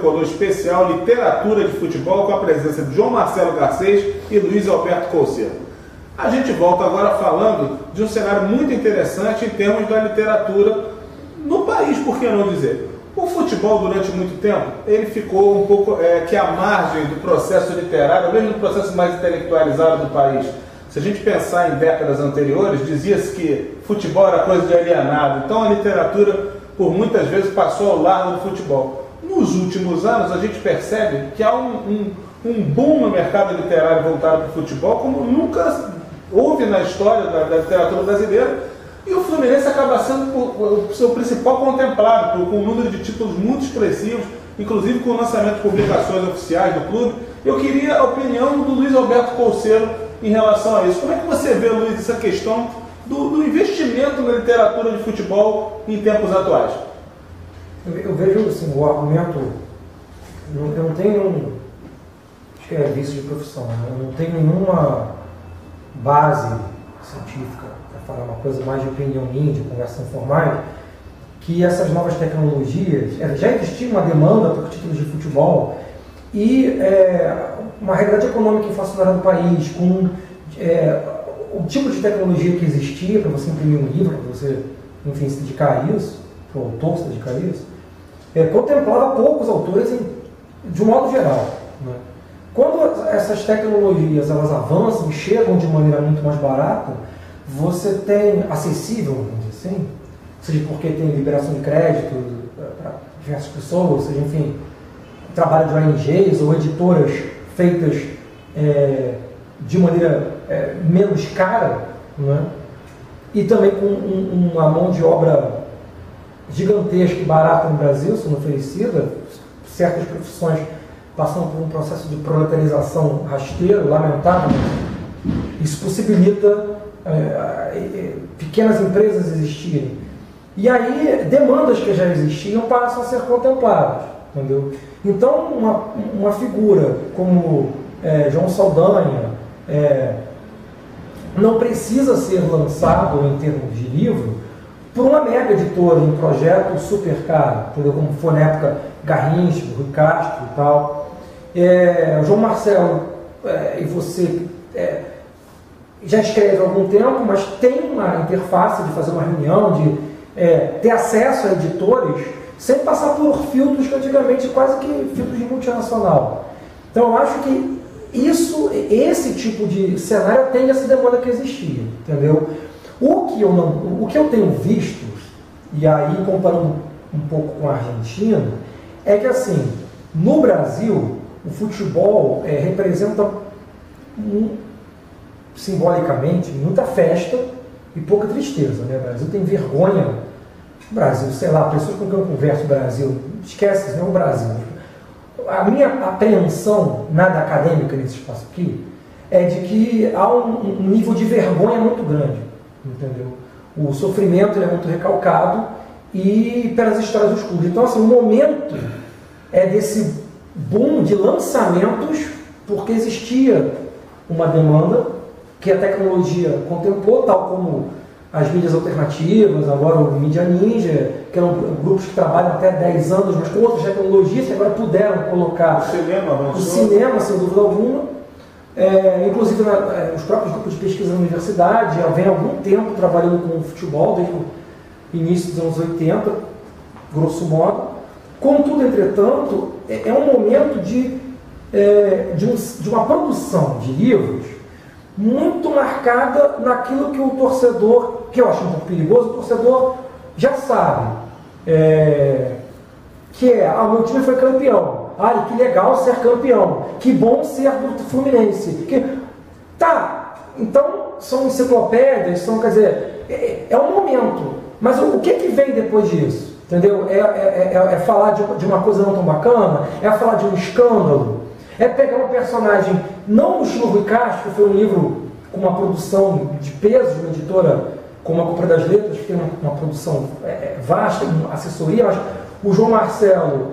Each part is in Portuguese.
Tricolor especial Literatura de Futebol, com a presença de João Marcelo Garcês e Luiz Alberto Couselo. A gente volta agora falando de um cenário muito interessante em termos da literatura no país, por que não dizer? O futebol, durante muito tempo, ele ficou um pouco que à margem do processo literário, mesmo do processo mais intelectualizado do país. Se a gente pensar em décadas anteriores, dizia-se que futebol era coisa de alienado. Então a literatura, por muitas vezes, passou ao largo do futebol. Nos últimos anos, a gente percebe que há um boom no mercado literário voltado para o futebol, como nunca houve na história da literatura brasileira. E o Fluminense acaba sendo o seu principal contemplado, com um número de títulos muito expressivos, inclusive com o lançamento de publicações oficiais do clube. Eu queria a opinião do Luiz Alberto Couselo em relação a isso. Como é que você vê, Luiz, essa questão do investimento na literatura de futebol em tempos atuais? Eu vejo assim, o argumento, eu não tenho, acho que é vício de profissão, né? Eu não tenho nenhuma base científica para falar uma coisa mais de opinião minha, de conversa informal, que essas novas tecnologias, já existia uma demanda por títulos de futebol e uma realidade econômica inflacionária do país, com o tipo de tecnologia que existia para você imprimir um livro, para você, enfim, se dedicar a isso, para o autor se dedicar a isso, contemplava poucos autores de um modo geral, né? Quando essas tecnologias elas avançam e chegam de maneira muito mais barata, você tem acessível, vamos dizer assim, seja porque tem liberação de crédito para diversas pessoas, seja, enfim, trabalho de ONGs ou editoras feitas de maneira menos cara, né? E também com uma mão de obra gigantesca e barata no Brasil, sendo oferecida, certas profissões passando por um processo de proletarização rasteiro, lamentável. Isso possibilita pequenas empresas existirem. E aí, demandas que já existiam passam a ser contempladas, entendeu? Então, uma figura como João Saldanha não precisa ser lançado em termos de livro por uma mega editora, um projeto super caro, entendeu? Como foi na época Garrincha, Rui Castro e tal. João Marcelo e você já escreve há algum tempo, mas tem uma interface de fazer uma reunião, de ter acesso a editores, sem passar por filtros que antigamente quase que filtros de multinacional. Então eu acho que esse tipo de cenário atende essa demanda que existia, entendeu? O que eu tenho visto, e aí comparando um pouco com a Argentina, é que assim, no Brasil, o futebol representa simbolicamente muita festa e pouca tristeza, né? O Brasil tem vergonha. O Brasil, sei lá, pessoas com quem eu converso no Brasil, esquece, isso não é o Brasil. A minha apreensão, nada acadêmica nesse espaço aqui, é de que há um nível de vergonha muito grande, entendeu? O sofrimento ele é muito recalcado e pelas histórias dos clubes. Então, assim, o momento é desse boom de lançamentos, porque existia uma demanda que a tecnologia contemplou, tal como as mídias alternativas, agora o Mídia Ninja, que eram grupos que trabalham até 10 anos, mas com outras tecnologias que agora puderam colocar o cinema, sem dúvida alguma. Inclusive os próprios grupos de pesquisa na universidade já vem há algum tempo trabalhando com o futebol, desde o início dos anos 80, grosso modo. Contudo, entretanto, é um momento de uma produção de livros muito marcada naquilo que o torcedor, que eu acho um pouco perigoso, o torcedor já sabe, que meu time foi campeão, que legal ser campeão, que bom ser do Fluminense, então são enciclopédias, quer dizer, é um momento, mas o que vem depois disso? Entendeu? É falar de uma coisa não tão bacana, é falar de um escândalo, é pegar um personagem, não no estilo Rui Castro, que foi um livro com uma produção de peso, de uma editora como a Companhia das Letras, que tem uma produção vasta, uma assessoria, mas o João Marcelo,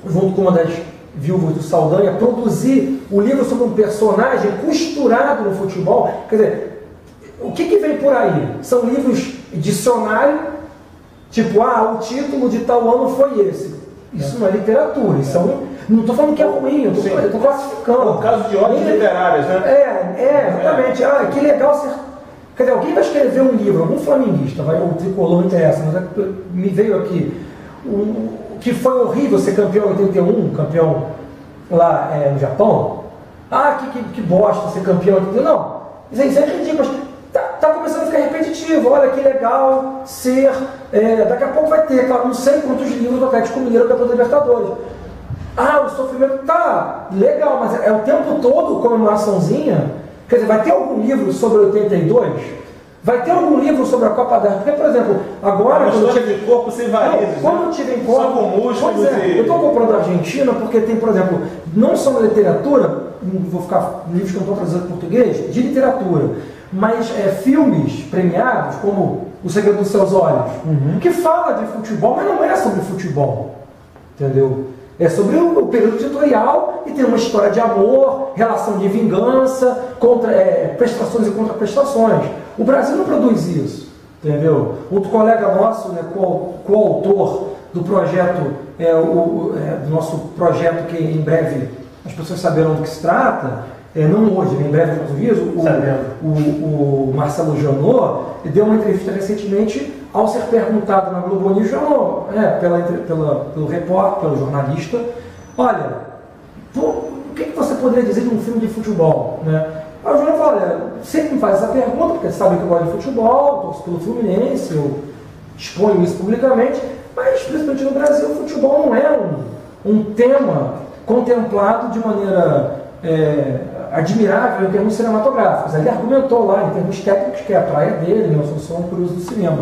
junto com uma das viúvas do Saldanha, produzir o livro sobre um personagem costurado no futebol. Quer dizer, o que vem por aí? São livros dicionário, tipo, o título de tal ano foi esse. Isso não é literatura, isso não estou falando que é ruim, eu estou classificando. No caso de obras literárias, né? Exatamente. Ah, que legal ser. Quer dizer, alguém vai escrever um livro, algum flamenguista, o tricolor não interessa, mas me veio aqui, que foi horrível ser campeão em 81, campeão lá no Japão. Ah, que bosta ser campeão. Não, isso é ridículo, mas tá começando a ficar repetitivo. Olha que legal ser. Daqui a pouco vai ter, claro, não sei quantos livros do Atlético Mineiro da Libertadores. Ah, o sofrimento tá legal, mas é o tempo todo comemoraçãozinha. Quer dizer, vai ter algum livro sobre 82? Vai ter algum livro sobre a Copa da... Porque, por exemplo, agora... Quando eu tive corpo sem varizes, quando eu tive em corpo... Só com músculos eu estou comprando a Argentina porque tem, por exemplo, não só na literatura, vou ficar livros que eu não estou trazendo em português, de literatura, mas filmes premiados, como O Segredo dos Seus Olhos, que fala de futebol, mas não é sobre futebol, entendeu? É sobre o período ditatorial e tem uma história de amor, relação de vingança, prestações e contraprestações. O Brasil não produz isso, entendeu? Outro colega nosso, né, coautor do projeto, do nosso projeto que em breve as pessoas saberão do que se trata, não hoje, em breve no juízo, o Marcelo Janot deu uma entrevista recentemente ao ser perguntado na Globo News, pelo repórter, pelo jornalista, olha, o que você poderia dizer de um filme de futebol? Né? Aí o Janot fala, olha, sempre me faz essa pergunta, porque sabe que eu gosto de futebol, torço pelo Fluminense, eu exponho isso publicamente, mas principalmente no Brasil o futebol não é um tema contemplado de maneira admirável em termos cinematográficos. Ele argumentou lá em termos técnicos que é a praia dele, né? Eu sou um curioso do cinema.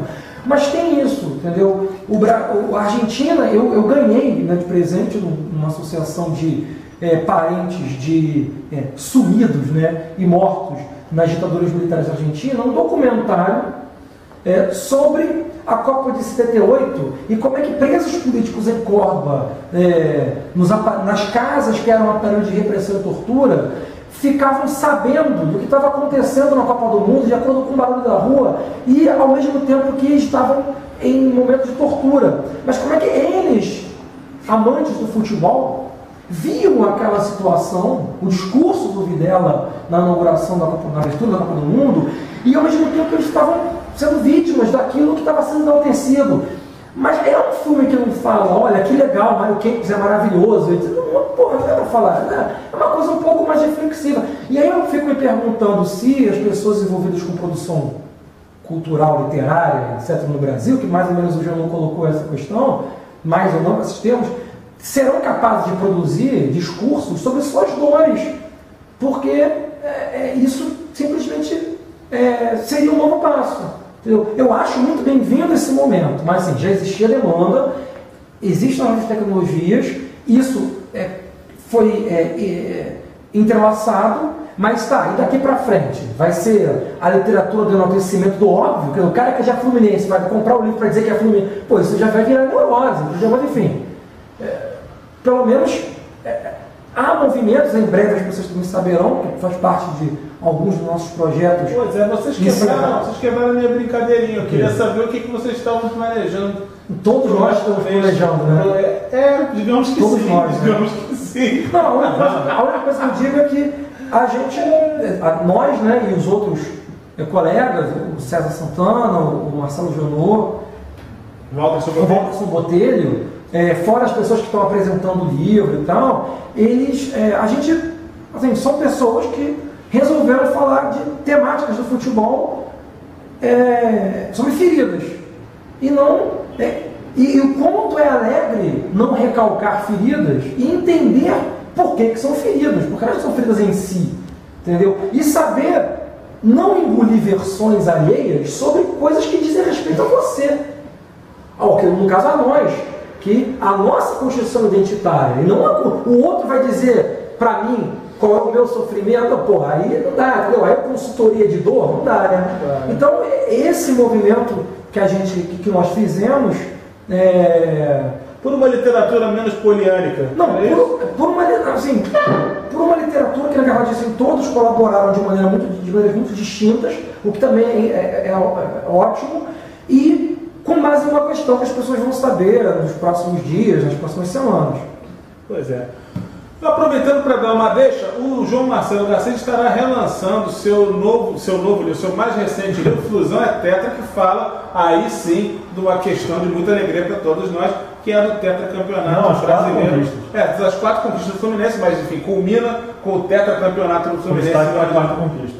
Mas tem isso, entendeu? A Argentina, eu ganhei, né, de presente numa associação de parentes de sumidos, né, e mortos nas ditaduras militares argentinas, um documentário sobre a Copa de 78 e como é que presos políticos em Córdoba, nas casas que eram aparelho de repressão e tortura, ficavam sabendo do que estava acontecendo na Copa do Mundo, de acordo com o barulho da rua, e ao mesmo tempo que estavam em momentos de tortura. Mas como é que eles, amantes do futebol, viam aquela situação, o discurso do Videla na inauguração na abertura da Copa do Mundo, e ao mesmo tempo que eles estavam sendo vítimas daquilo que estava sendo enaltecido. Mas é um filme que não fala, olha, que legal, Mário Kempis é maravilhoso. Porra, não é para falar, né? É uma coisa um pouco mais reflexiva. E aí eu fico me perguntando se as pessoas envolvidas com produção cultural, literária, etc., no Brasil, que mais ou menos o João colocou essa questão, mais ou não esses termos, serão capazes de produzir discursos sobre suas dores, porque isso simplesmente seria um novo passo. Eu acho muito bem-vindo esse momento, mas assim, já existia demanda, existem novas tecnologias, isso foi entrelaçado, mas tá, e daqui para frente? Vai ser a literatura do enaltecimento do óbvio, que o cara que é já fluminense vai comprar o livro para dizer que é fluminense, pô, isso já vai virar neurose, mas enfim, pelo menos há movimentos, em breve as pessoas também saberão, que faz parte de alguns dos nossos projetos. Pois é, vocês quebraram a minha brincadeirinha. Eu queria saber o que vocês estavam planejando. Todos nós estamos planejando, né? Digamos que todos sim. Nós, digamos que sim. Não, a única coisa que eu digo é que a gente, nós, né, e os outros colegas, o César Santana, o Marcelo Janot, o Walterson Botelho, fora as pessoas que estão apresentando o livro e tal, a gente, assim, são pessoas que resolveram falar de temáticas do futebol sobre feridas. E não. E o quanto é alegre não recalcar feridas e entender por que são feridas, porque elas são feridas em si. Entendeu? E saber não engolir versões alheias sobre coisas que dizem respeito a você. No caso a nós, que a nossa construção identitária, e não o outro vai dizer para mim qual é o meu sofrimento, porra, aí não dá, entendeu? Aí consultoria de dor, não dá, né? Então, esse movimento que nós fizemos... Por uma literatura menos poliânica. Não, por uma literatura que, na verdade, assim, todos colaboraram de maneiras muito distintas, o que também é ótimo, e com com base em uma questão que as pessoas vão saber nos próximos dias, nas próximas semanas. Pois é. Aproveitando para dar uma deixa, o João Marcelo Garcês estará relançando seu novo livro, seu mais recente livro, Flusão é Tetra, que fala aí sim de uma questão de muita alegria para todos nós, que é do tetracampeonato brasileiro. Das 4 conquistas do Fluminense, mas enfim, culmina com o tetracampeonato do Fluminense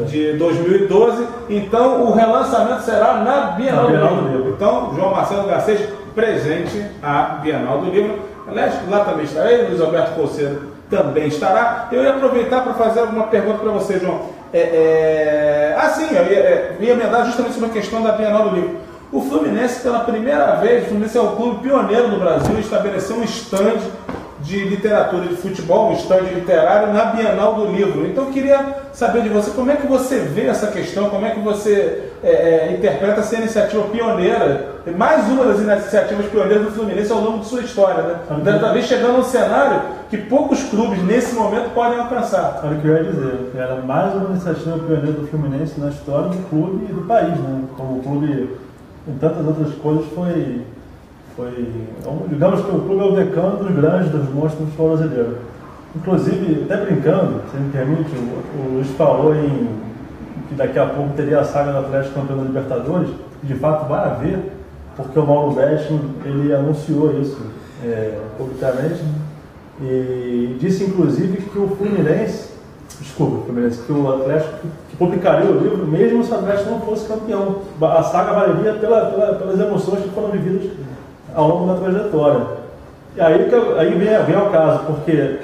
de 2012. Então o relançamento será na Bienal do Livro. Então, João Marcelo Garcês presente à Bienal do Livro. Aliás, lá também estará ele, Luiz Alberto Coceiro também estará. Eu ia aproveitar para fazer alguma pergunta para você, João. Eu ia emendar justamente sobre a questão da Bienal do Livro. O Fluminense, pela primeira vez, o Fluminense é o clube pioneiro do Brasil, estabeleceu um stand de literatura de futebol, um stand literário na Bienal do Livro. Então eu queria saber de você, como é que você vê essa questão, como é que você interpreta essa iniciativa pioneira, mais uma das iniciativas pioneiras do Fluminense ao longo de sua história, né? Dessa vez chegando a um cenário que poucos clubes nesse momento podem alcançar. Era o que eu ia dizer, era mais uma iniciativa pioneira do Fluminense na história do clube e do país, né? Como o clube, em tantas outras coisas, digamos que o clube é o decano dos grandes, dos monstros do futebol brasileiro. Inclusive, até brincando, se me permite, o Luiz falou que daqui a pouco teria a saga do Atlético campeão da Libertadores, que de fato vai haver, porque o Mauro Betting, ele anunciou isso publicamente, e disse inclusive que o que o Atlético que publicaria o livro, mesmo se o Atlético não fosse campeão. A saga valeria pelas emoções que foram vividas ao longo da trajetória. E aí vem ao caso, porque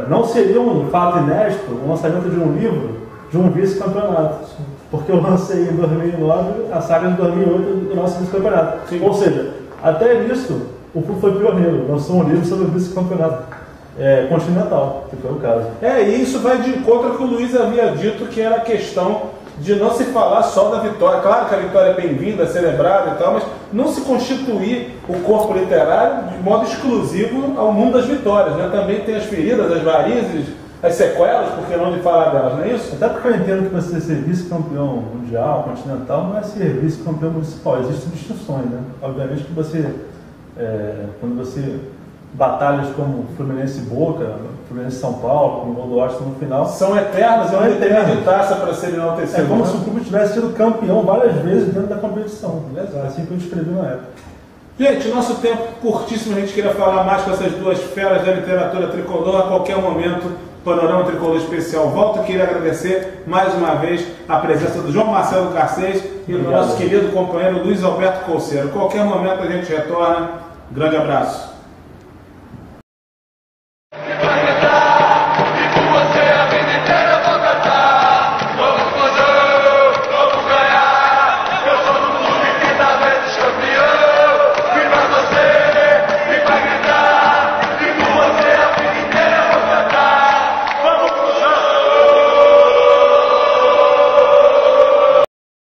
não seria um fato inédito o lançamento de um livro de um vice-campeonato. Porque eu lancei em 2009 a saga de 2008 do nosso vice-campeonato. Ou seja, até nisso o clube foi pioneiro, lançou um livro sobre o vice-campeonato continental, que foi o caso. E isso vai de encontro ao que o Luiz havia dito, que era a questão de não se falar só da vitória. Claro que a vitória é bem-vinda, celebrada e tal, mas não se constituir o corpo literário de modo exclusivo ao mundo das vitórias, né? Também tem as feridas, as varizes, as sequelas, por que não de falar delas, não é isso? Até porque eu entendo que você ser vice-campeão mundial, continental, não é ser vice-campeão municipal, existem distinções, né? Obviamente que você, quando você batalhas como Fluminense e Boca, Fluminense e São Paulo, com o gol do Washington no final, são eternas, não tem taça para ser enaltecido. É como se o clube tivesse sido campeão várias vezes dentro da competição. É assim que eu descrevi na época. Gente, nosso tempo curtíssimo, a gente queria falar mais com essas duas feras da literatura tricolor. A qualquer momento, Panorama Tricolor Especial volta. Queria agradecer mais uma vez a presença do João Marcelo Garcês e do nosso querido companheiro Luiz Alberto Coceiro. A qualquer momento a gente retorna. Grande abraço.